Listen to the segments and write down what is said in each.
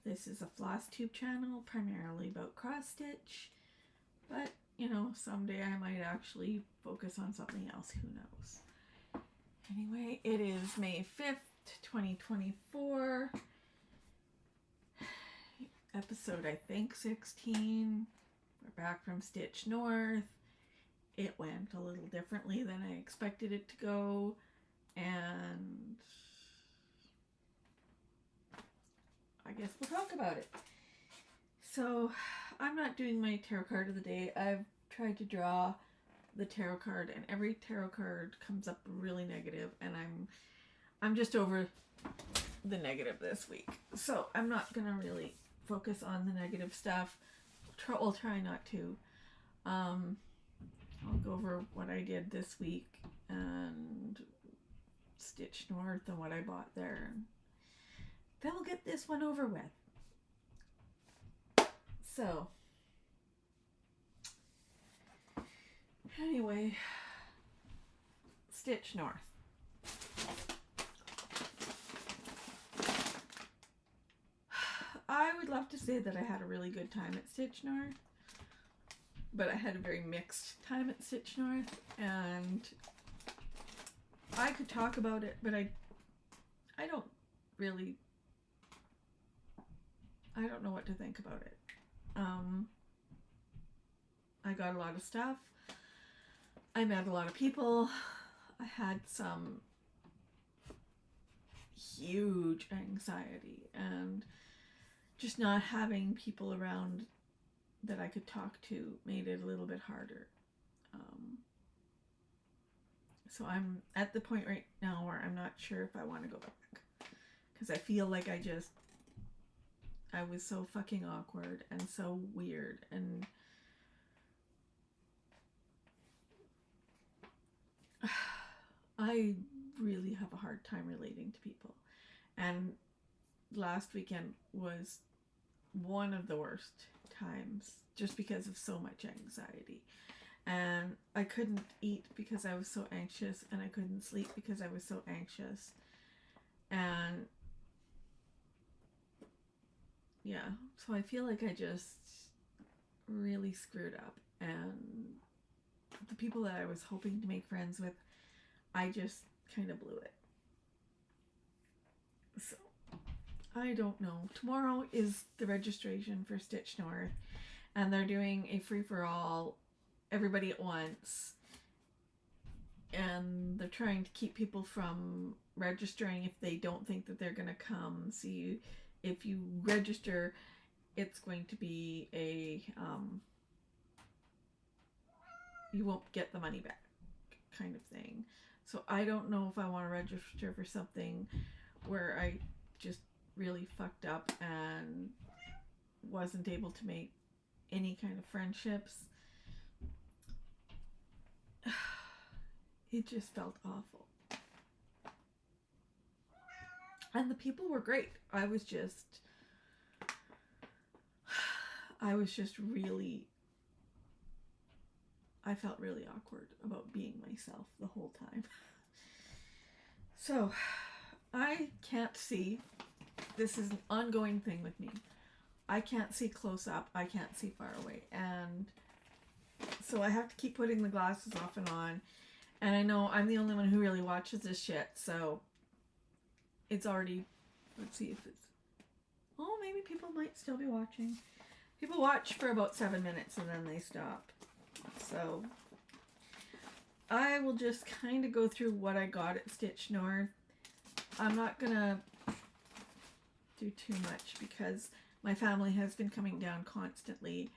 This is a Flosstube channel, primarily about cross stitch, but you know, someday I might actually focus on something else, who knows. Anyway, it is May 5th, 2024, episode I think 16. We're back from Stitch North. It went a little differently than I expected it to go, and I guess we'll talk about it. So, I'm not doing my tarot card of the day. I've tried to draw the tarot card, and every tarot card comes up really negative, and I'm just over the negative this week. So, I'm not gonna really focus on the negative stuff. We'll try not to. I'll go over what I did this week and Stitch North and what I bought there. Then we'll get this one over with. So, anyway, Stitch North. I would love to say that I had a really good time at Stitch North, but I had a very mixed time at Stitch North, and I could talk about it, but I don't really, I don't know what to think about it. I got a lot of stuff. I met a lot of people. I had some huge anxiety, and just not having people around that I could talk to made it a little bit harder. So I'm at the point right now where I'm not sure if I want to go back, because I feel like I was so fucking awkward and so weird, and I really have a hard time relating to people, and last weekend was one of the worst times just because of so much anxiety, and I couldn't eat because I was so anxious, and I couldn't sleep because I was so anxious, and yeah, so I feel like I just really screwed up, and the people that I was hoping to make friends with, I just kind of blew it. So I don't know. Tomorrow is the registration for Stitch North, and they're doing a free-for-all, everybody at once, and they're trying to keep people from registering if they don't think that they're going to come. So if you register, it's going to be you won't get the money back kind of thing. So I don't know if I want to register for something where I just really fucked up and wasn't able to make any kind of friendships. It just felt awful. And the people were great. I was just really, I felt really awkward about being myself the whole time. So, I can't see. This is an ongoing thing with me. I can't see close up. I can't see far away. And so I have to keep putting the glasses off and on. And I know I'm the only one who really watches this shit. So it's already, let's see if it's, oh, maybe people might still be watching. People watch for about 7 minutes and then they stop. So I will just kind of go through what I got at Stitch North. I'm not gonna do too much because my family has been coming down constantly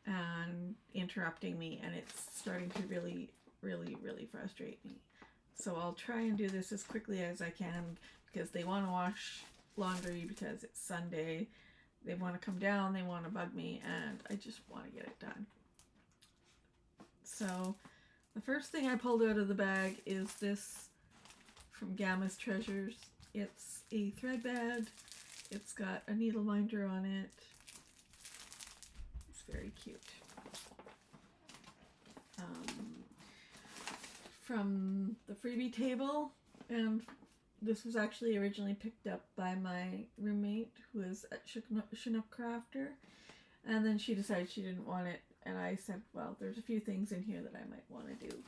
and interrupting me, and it's starting to really, really, really frustrate me. So I'll try and do this as quickly as I can because they want to wash laundry because it's Sunday. They want to come down, they want to bug me, and I just want to get it done. So the first thing I pulled out of the bag is this from Gamma's Treasures. It's a thread bed. It's got a needle minder on it. It's very cute. From the freebie table, and this was actually originally picked up by my roommate who is at Chinook Crafter, and then she decided she didn't want it, and I said, well, there's a few things in here that I might want to do.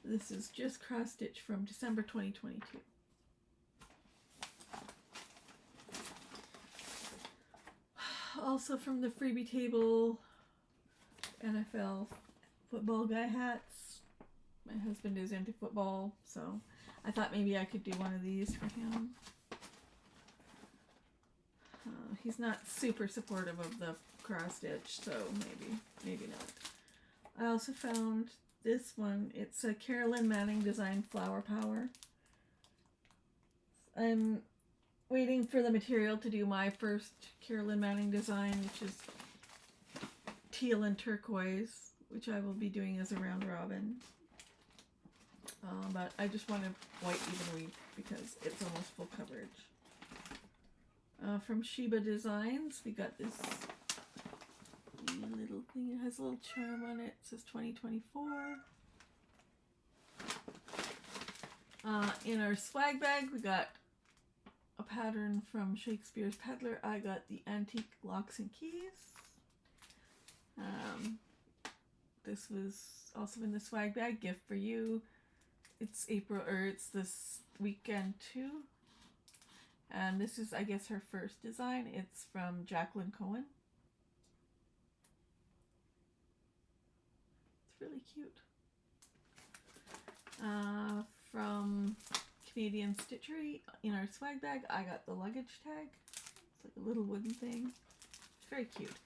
This is just cross stitch from December 2022. Also from the freebie table, NFL football guy hats. My husband is into football, so I thought maybe I could do one of these for him. He's not super supportive of the cross stitch, so maybe not. I also found this one. It's a Carolyn Manning design Flower Power. I'm waiting for the material to do my first Carolyn Manning design, which is teal and turquoise, which I will be doing as a round robin. But I just wanted white even weave because it's almost full coverage. From Sheba Designs, we got this little thing. It has a little charm on it. It says 2024. In our swag bag, we got a pattern from Shakespeare's Peddler. I got the Antique Locks and Keys. This was also in the swag bag. Gift for you. It's it's this weekend too. And this is, I guess, her first design. It's from Jacqueline Cohen. It's really cute. From Canadian Stitchery, in our swag bag, I got the luggage tag. It's like a little wooden thing. It's very cute.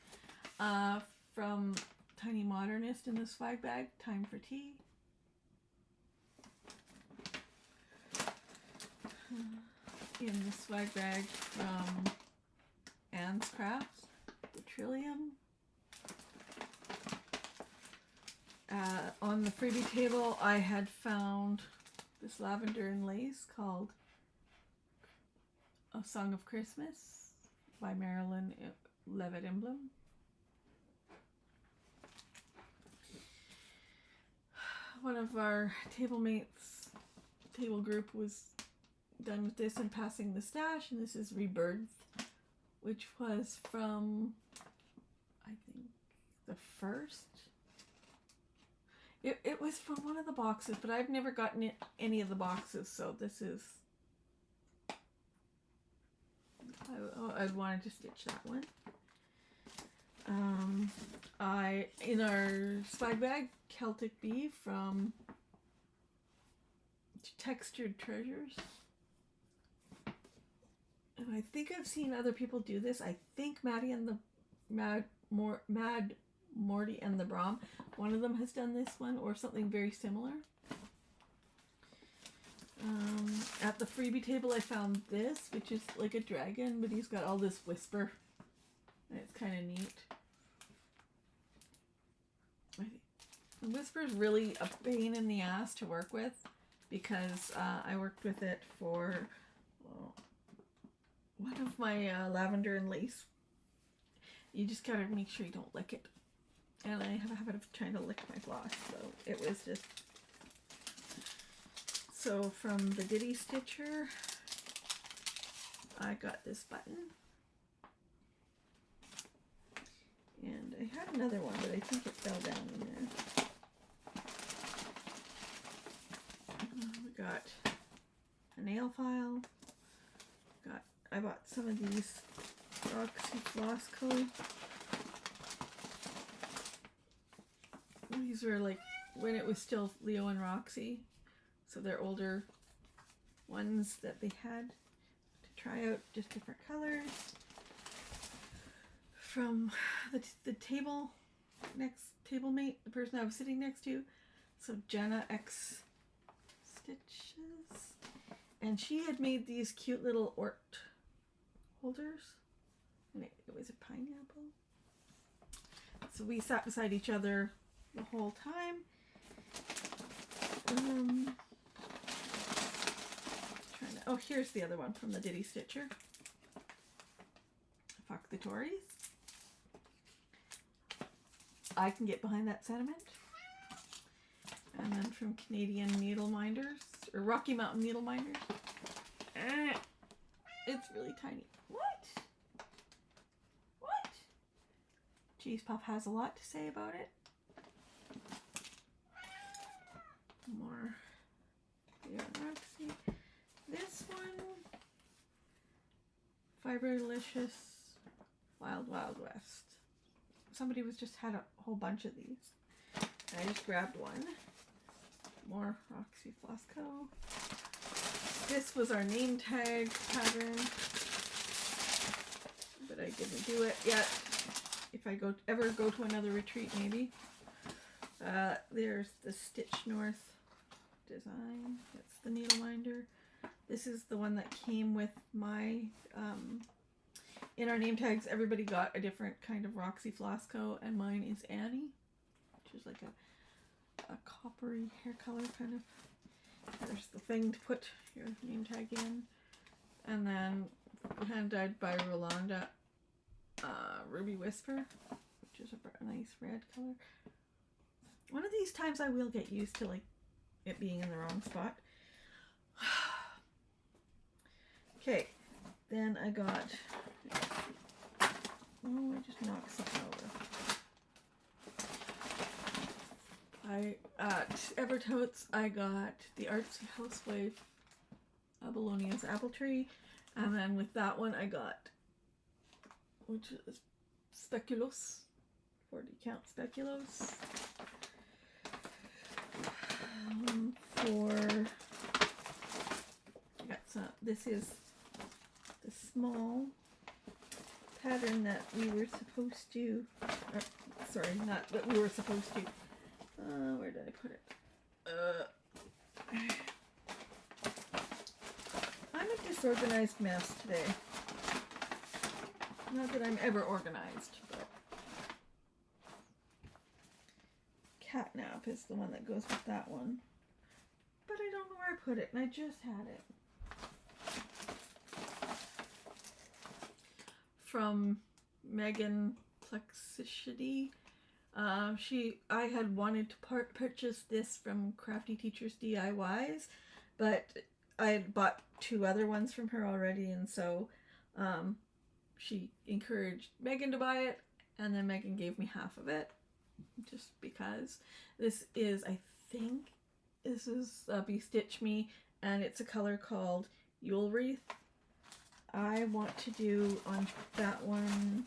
From Tiny Modernist in the swag bag, Time for Tea. In the swag bag from Anne's Crafts, the Trillium. On the freebie table, I had found this lavender and lace called A Song of Christmas by Marilyn Levitt Emblem. One of our table group was done with this and passing the stash, and this is Rebirth, which was from, I think, the first. It was from one of the boxes, but I've never gotten any of the boxes, so this is, I'd wanted to stitch that one. In our swag bag, Celtic Bee from Textured Treasures. And I think I've seen other people do this. I think Maddie and the Mad Morty and the Brom, one of them has done this one or something very similar. At the freebie table, I found this, which is like a dragon, but he's got all this whisper, and it's kind of neat. The whisper is really a pain in the ass to work with because I worked with it for one of my lavender and lace. You just gotta make sure you don't lick it. And I have a habit of trying to lick my floss, so it was just... So from the Ditty Stitcher, I got this button. And I had another one, but I think it fell down in there. We got a nail file. I bought some of these Roxy Floss Co. These were like when it was still Leo and Roxy, so they're older ones that they had to try out, just different colors. From the table mate, the person I was sitting next to, so Jenna X Stitches, and she had made these cute little Ort holders, and it was a pineapple. So we sat beside each other the whole time. Here's the other one from the Ditty Stitcher. Fuck the Tories. I can get behind that sentiment. And then from Canadian Needle Minders, or Rocky Mountain Needle Minders, It's really tiny. What? What? Cheese Puff has a lot to say about it. More. This one. Fiberlicious Wild Wild West. Somebody had a whole bunch of these. I just grabbed one. More Roxy Flosco. This was our name tag pattern, but I didn't do it yet. If I ever go to another retreat, maybe. There's the Stitch North design. That's the needle minder. This is the one that came with my, in our name tags, everybody got a different kind of Roxy Flosco, and mine is Annie, which is like a coppery hair color kind of. There's the thing to put your name tag in. And then hand dyed by Rolanda, Ruby Whisper, which is a nice red color. One of these times I will get used to like it being in the wrong spot. Okay, then I got, oh, I just knocked something over. At Evertotes, I got the Artsy Housewife Apollonia's Apple Tree, and then with that one I got, which is Speculoos, 40 count Speculoos. This is the small pattern that we were supposed to, sorry, not that we were supposed to, where did I put it? I'm a disorganized mess today. Not that I'm ever organized, but Catnap is the one that goes with that one. But I don't know where I put it, and I just had it. From Megan Plexicity. I had wanted to purchase this from Crafty Teachers DIYs, but I had bought 2 other ones from her already, and so she encouraged Megan to buy it, and then Megan gave me half of it, just because. This is, I think, this is Be Stitch Me, and it's a color called Yule Wreath. I want to do on that one,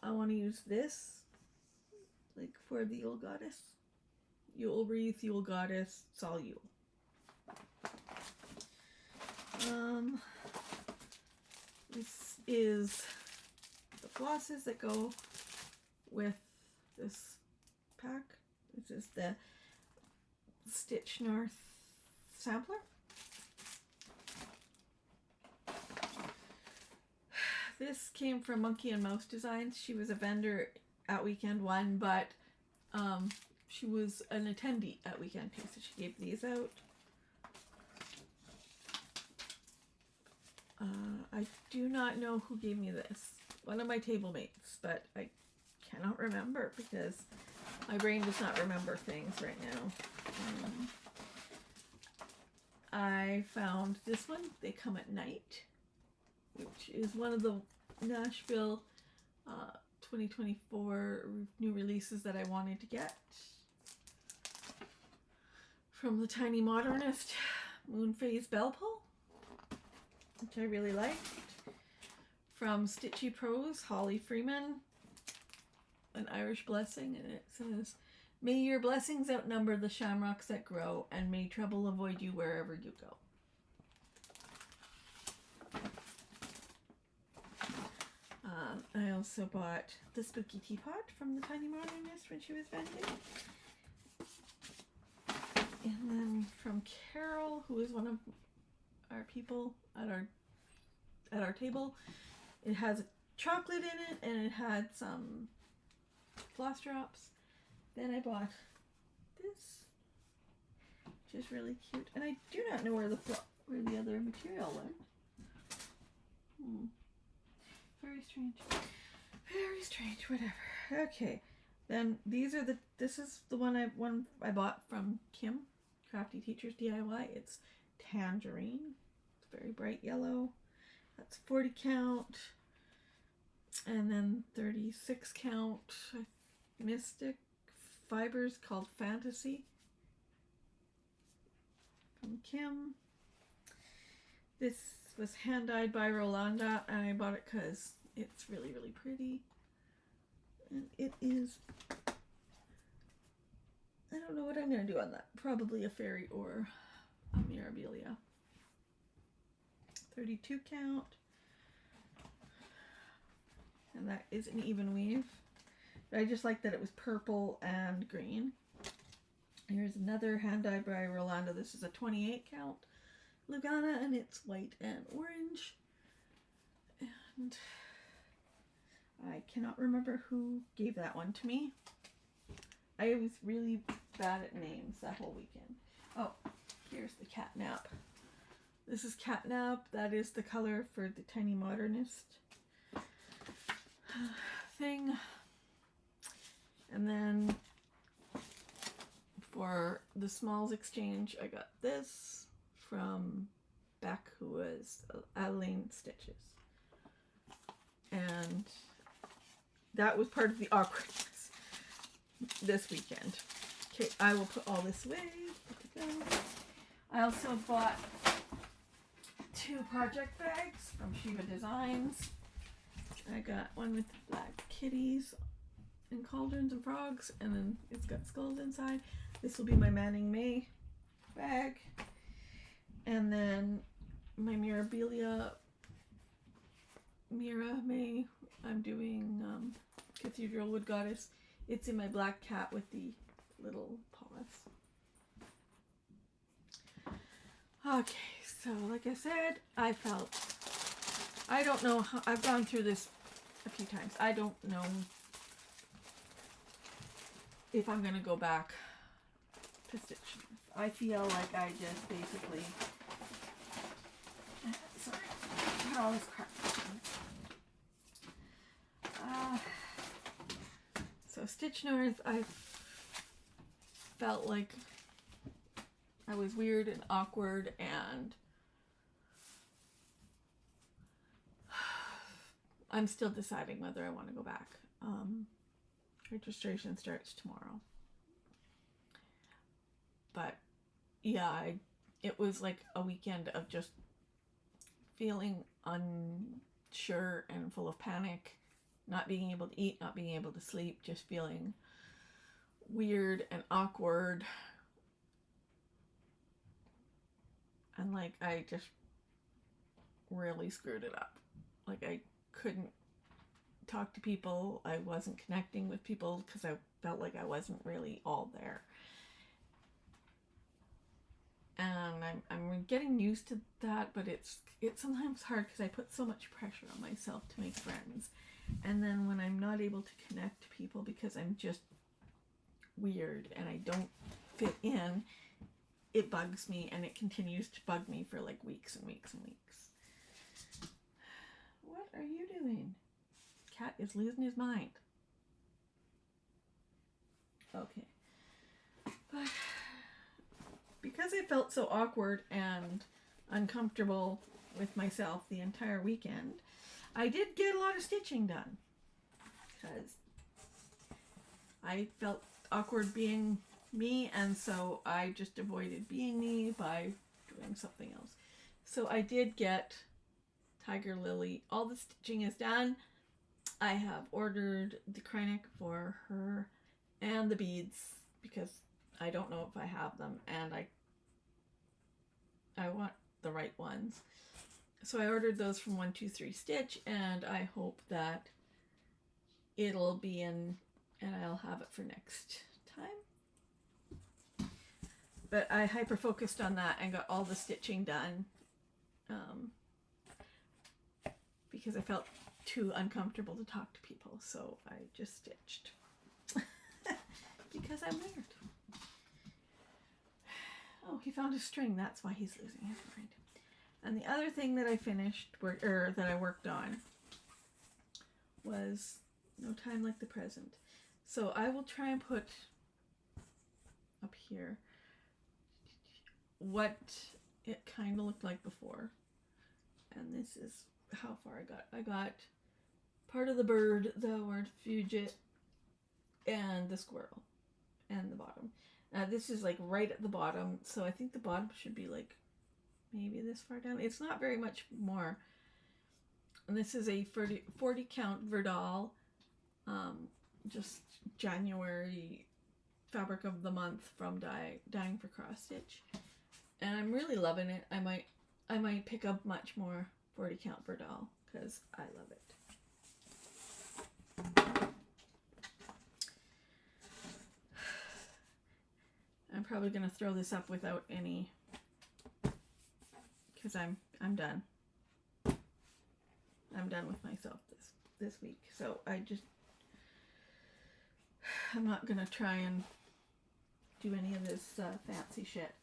I want to use this, like for the Yule Goddess. Yule Wreath, Yule Goddess, it's all Yule. This is the flosses that go with this pack. This is the Stitch North sampler. This came from Monkey and Mouse Designs. She was a vendor at Weekend One, but she was an attendee at Weekend Two, so she gave these out. I do not know who gave me this. One of my table mates, but I cannot remember because my brain does not remember things right now. I found this one. They come at night, which is one of the Nashville 2024 new releases that I wanted to get. From the Tiny Modernist, Moonphase Bell Pull, which I really liked. From Stitchy Prose, Holly Freeman, An Irish Blessing, and it says, "May your blessings outnumber the shamrocks that grow, and may trouble avoid you wherever you go." I also bought the Spooky Teapot from the Tiny Modernist when she was vending. And then from Carol, who is one of our people at our table, it has chocolate in it and it had some floss drops. Then I bought this, which is really cute, and I do not know where the other material went. Very strange. Very strange. Whatever. Okay. Then this is the one I bought from Kim, Crafty Teachers DIY. It's Tangerine. It's very bright yellow. That's 40 count. And then 36 count Mystic Fibers called Fantasy from Kim. This was hand dyed by Rolanda, and I bought it because it's really, really pretty. And it is, I don't know what I'm going to do on that. Probably a fairy or a Mirabilia. 32 count. And that is an even weave. I just like that it was purple and green. Here's another hand dyed by Rolanda. This is a 28 count Lugana, and it's white and orange. And I cannot remember who gave that one to me. I was really bad at names that whole weekend. Oh, here's the Catnap. This is Catnap. That is the color for the Tiny Modernist thing. And then for the Smalls Exchange, I got this from Beck, who was Adeline Stitches. And that was part of the awkwardness this weekend. Okay, I will put all this away. I also bought 2 project bags from Shiva Designs. I got one with black kitties and cauldrons and frogs, and then it's got skulls inside. This will be my Manning May bag. And then my Mirabilia Mira May, I'm doing Cathedral Wood Goddess. It's in my black cat with the little paws. Okay, so like I said, I don't know how, I've gone through this a few times. I don't know if I'm going to go back to Stitch. I feel like I just basically, sorry, got all this crap. So Stitch North, I felt like I was weird and awkward, and I'm still deciding whether I want to go back. Registration starts tomorrow. But yeah, it was like a weekend of just feeling unsure and full of panic, not being able to eat, not being able to sleep, just feeling weird and awkward. And like I just really screwed it up. Like I couldn't talk to people. I wasn't connecting with people because I felt like I wasn't really all there. And I'm getting used to that, but it's sometimes hard because I put so much pressure on myself to make friends. And then when I'm not able to connect to people because I'm just weird and I don't fit in, it bugs me, and it continues to bug me for like weeks and weeks and weeks. What are you doing? Cat is losing his mind. Okay. But because I felt so awkward and uncomfortable with myself the entire weekend, I did get a lot of stitching done. Because I felt awkward being me, and so I just avoided being me by doing something else. So I did get Tiger Lily. All the stitching is done. I have ordered the Kreinik for her and the beads because I don't know if I have them, and I want the right ones. So I ordered those from 123 Stitch, and I hope that it'll be in and I'll have it for next time. But I hyper focused on that and got all the stitching done because I felt too uncomfortable to talk to people, so I just stitched because I'm weird. Oh, he found a string. That's why he's losing his mind. And the other thing that I finished, or that I worked on, was No Time Like the Present. So I will try and put up here what it kind of looked like before. And this is how far I got. I got part of the bird, the word Fugit, and the squirrel, and the bottom. This is like right at the bottom, so I think the bottom should be like maybe this far down. It's not very much more. And this is a 40 count Verdal, just January fabric of the month from Dyeing for Cross Stitch, and I'm really loving it. I might pick up much more 40 count Verdal because I love it. I'm probably gonna throw this up without any, because I'm done. I'm done with myself this week, so I'm not gonna try and do any of this fancy shit.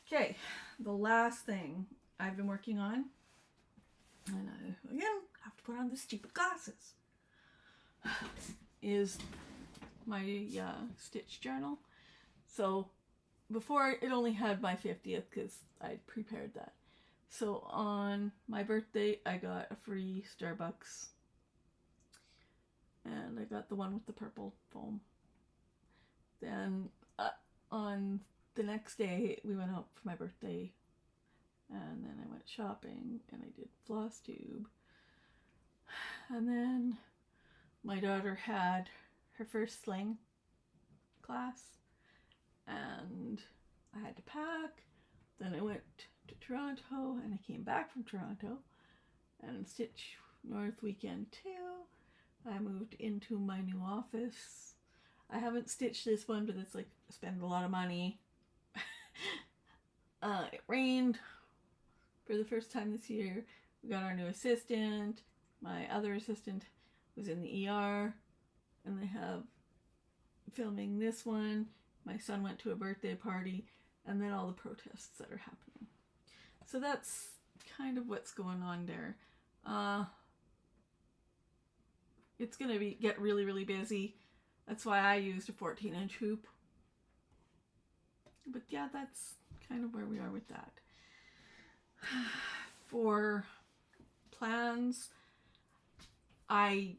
Okay, the last thing I've been working on, and I again have to put on the stupid glasses, is my stitch journal. So before, it only had my 50th because I'd prepared that. So on my birthday, I got a free Starbucks, and I got the one with the purple foam. Then on the next day, we went out for my birthday, and then I went shopping, and I did Flosstube. And then my daughter had her first sling class, and I had to pack. Then I went to Toronto, and I came back from Toronto, and Stitch North weekend too. I moved into my new office. I haven't stitched this one, but it's like spend a lot of money. It rained for the first time this year. We got our new assistant. My other assistant was in the ER, and they have filming this one. My son went to a birthday party, and then all the protests that are happening. So that's kind of what's going on there. It's gonna get really, really busy. That's why I used a 14-inch hoop. But yeah, that's kind of where we are with that. For plans, I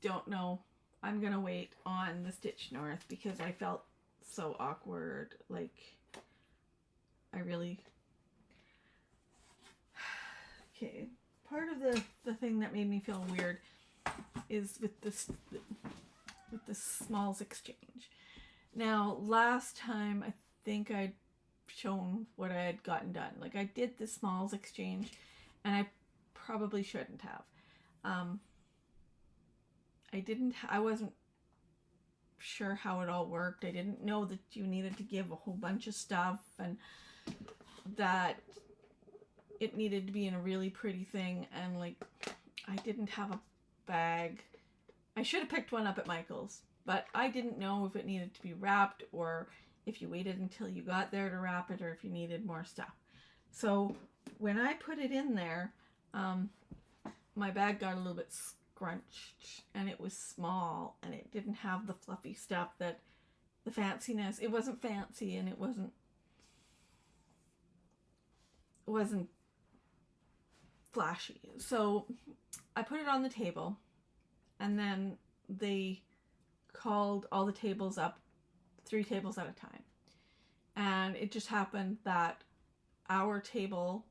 don't know. I'm gonna wait on the Stitch North because I felt so awkward. Like, I really... Okay, part of the thing that made me feel weird is with the Smalls exchange. Now, last time I think I'd shown what I had gotten done. Like, I did the Smalls exchange, and I probably shouldn't have. I wasn't sure how it all worked. I didn't know that you needed to give a whole bunch of stuff, and that it needed to be in a really pretty thing, and like, I didn't have a bag. I should have picked one up at Michael's, but I didn't know if it needed to be wrapped, or if you waited until you got there to wrap it, or if you needed more stuff. So when I put it in there, my bag got a little bit scrunched, and it was small, and it didn't have the fluffy stuff that the fanciness. It wasn't fancy, and it wasn't flashy. So I put it on the table, and then they called all the tables up, 3 tables at a time. And it just happened that our table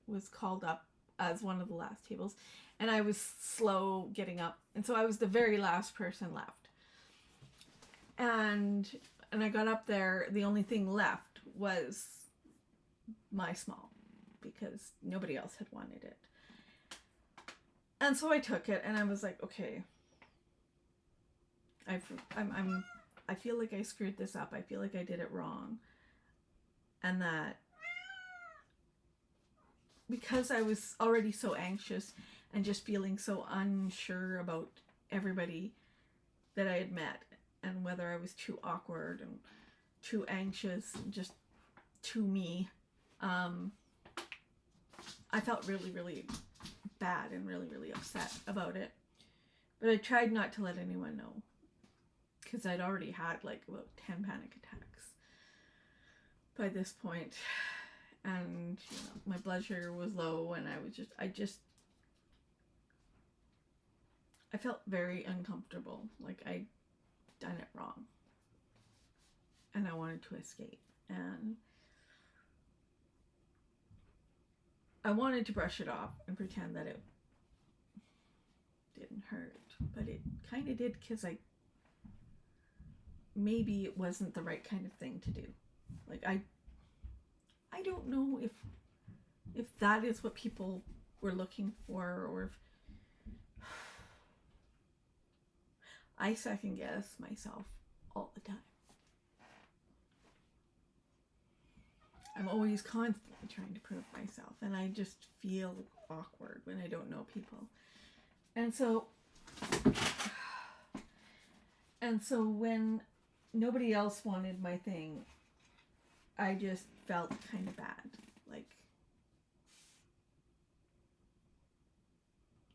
was called up as one of the last tables, and I was slow getting up, and so I was the very last person left. And I got up there, the only thing left was my small, because nobody else had wanted it. And so I took it, and I was like, okay, I feel like I screwed this up. I feel like I did it wrong. And that because I was already so anxious and just feeling so unsure about everybody that I had met, and whether I was too awkward and too anxious and just too me, I felt really, really bad and really, really upset about it. But I tried not to let anyone know, because I'd already had like about 10 panic attacks by this point. and you know, my blood sugar was low, and I felt very uncomfortable, like I'd done it wrong, and I wanted to escape, and I wanted to brush it off and pretend that it didn't hurt, but it kind of did, because maybe it wasn't the right kind of thing to do. Like I don't know if that is what people were looking for, or if I second guess myself all the time. I'm always constantly trying to prove myself, and I just feel awkward when I don't know people. And so when nobody else wanted my thing, I just felt kind of bad.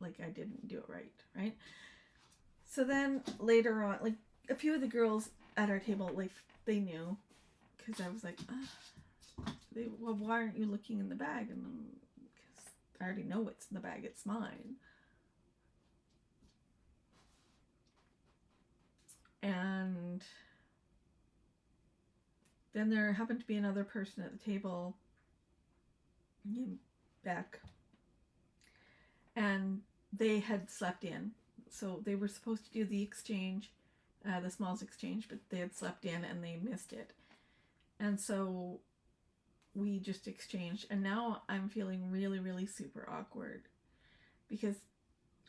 Like I didn't do it right? So then later on, like a few of the girls at our table, like they knew, because I was like, well, why aren't you looking in the bag? And because I already know what's in the bag, it's mine. And then there happened to be another person at the table named Beck, and they had slept in, so they were supposed to do the exchange, the smalls exchange, but they had slept in and they missed it, and so we just exchanged. And now I'm feeling really, really super awkward, because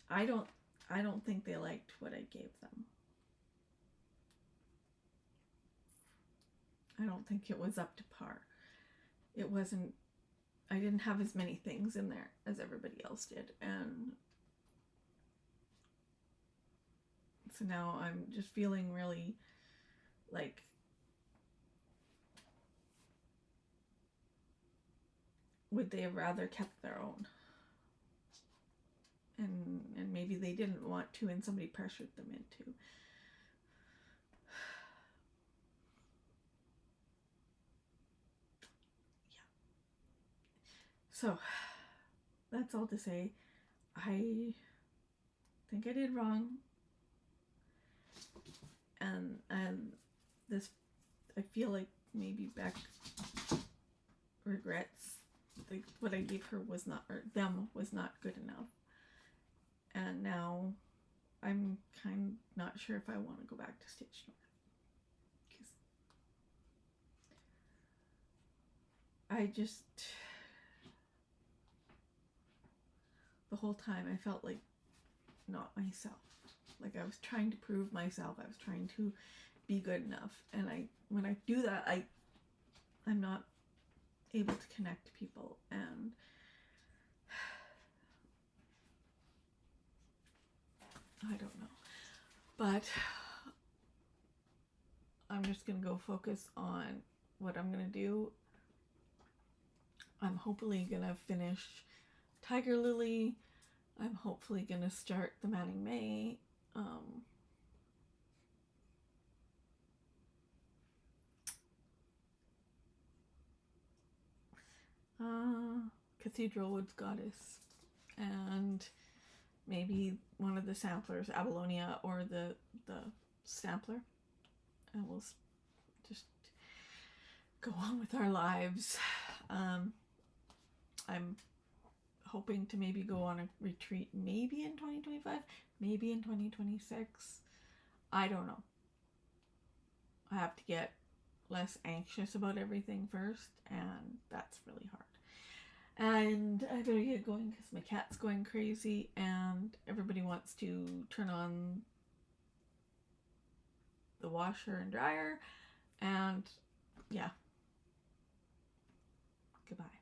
I don't think they liked what I gave them. I don't think it was up to par. It wasn't. I didn't have as many things in there as everybody else did, and so now I'm just feeling really like would they have rather kept their own, and maybe they didn't want to, and somebody pressured them into. So that's all to say, I think I did wrong, and this, I feel like maybe Beck regrets what I gave her was not, or them was not good enough, and now I'm kind of not sure if I want to go back to Stage North, because I just, the whole time I felt like not myself. Like I was trying to prove myself. I was trying to be good enough. And when I do that, I'm not able to connect to people. And I don't know. But I'm just going to go focus on what I'm going to do. I'm hopefully going to finish Tiger Lily. I'm hopefully going to start the Manning May. Cathedral Woods Goddess, and maybe one of the samplers, Abalonia or the sampler, and we'll just go on with our lives. I'm hoping to maybe go on a retreat, maybe in 2025, maybe in 2026. I don't know. I have to get less anxious about everything first, and that's really hard. And I better get going because my cat's going crazy, and everybody wants to turn on the washer and dryer, and yeah. Goodbye.